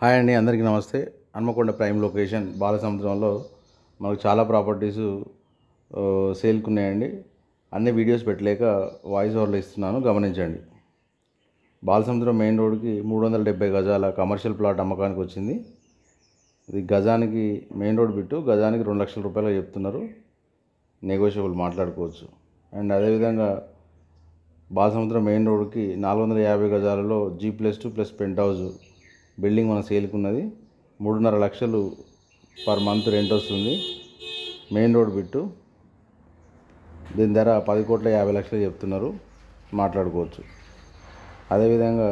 Hi అండి, అందరికీ నమస్తే. హన్మకొండ ప్రైమ్ లొకేషన్ బాలసముద్రంలో మనకు చాలా ప్రాపర్టీసు సేల్కి ఉన్నాయండి. అన్ని వీడియోస్ పెట్టలేక వాయిస్ ఓవర్లో ఇస్తున్నాను, గమనించండి. బాలసముద్రం మెయిన్ రోడ్కి 370 గజాల కమర్షియల్ ప్లాట్ అమ్మకానికి వచ్చింది. ఇది గజానికి మెయిన్ రోడ్ బిట్టు గజానికి 2 లక్షల రూపాయలు చెప్తున్నారు. నెగోషియబుల్ మాట్లాడుకోవచ్చు. అండ్ అదేవిధంగా బాలసముద్రం మెయిన్ రోడ్కి 450 గజాలలో G+2+ పెంట్ హౌస్ బిల్డింగ్ మన సేల్కి ఉన్నది. 3.5 లక్షలు పర్ మంత్ రెంట్ వస్తుంది. Main road bit. దీని ధర 10,50,00,000 చెప్తున్నారు, మాట్లాడుకోవచ్చు. అదేవిధంగా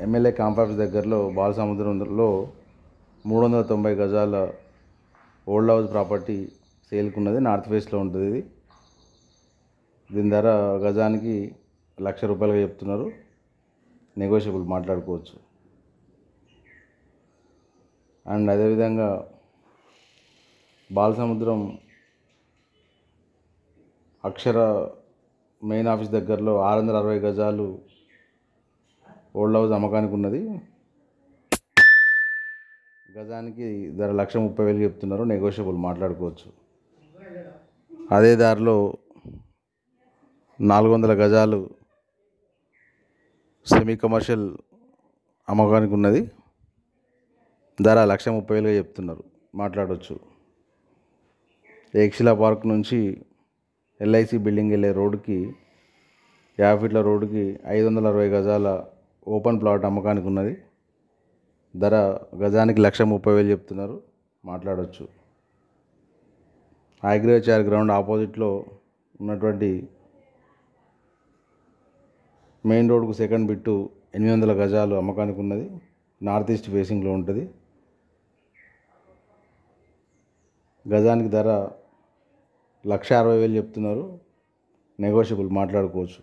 ఎమ్మెల్యే క్యాంప్ ఆఫీస్ దగ్గరలో బాలసముద్రంలో 390 గజాల ఓల్డ్ హౌస్ ప్రాపర్టీ సేల్కి ఉన్నది. నార్త్ ఫేస్లో ఉంటుంది ఇది. దీని ధర గజానికి 1,00,000 రూపాయలుగా చెప్తున్నారు. నెగోషియబుల్ మాట్లాడుకోవచ్చు. అండ్ అదేవిధంగా బాలసముద్రం అక్షర మెయిన్ ఆఫీస్ దగ్గరలో 660 గజాలు ఓల్డ్ హౌస్ అమ్మకానికి ఉన్నది. గజానికి ధర 1,30,000 చెప్తున్నారు. నెగోషియబుల్ మాట్లాడుకోవచ్చు. అదే దారిలో 400 గజాలు సెమీ కమర్షియల్ అమ్మకానికి ఉన్నది. ధర 1,30,000 చెప్తున్నారు, మాట్లాడవచ్చు. ఏక్షిలా పార్క్ నుంచి LIC బిల్డింగ్ వెళ్ళే రోడ్డుకి 50 ఫీట్ల రోడ్డుకి 560 గజాల ఓపెన్ ప్లాట్ అమ్మకానికి ఉన్నది. ధర గజానికి 1,30,000 చెప్తున్నారు, మాట్లాడవచ్చు. అగ్రికల్చర్ గ్రౌండ్ ఆపోజిట్లో ఉన్నటువంటి మెయిన్ రోడ్కు సెకండ్ బిట్టు 800 గజాలు అమ్మకానికి ఉన్నది. నార్త్ ఈస్ట్ ఫేసింగ్లో ఉంటుంది. గజానికి ధర 1,60,000 చెప్తున్నారు. నెగోషియబుల్ మాట్లాడుకోవచ్చు.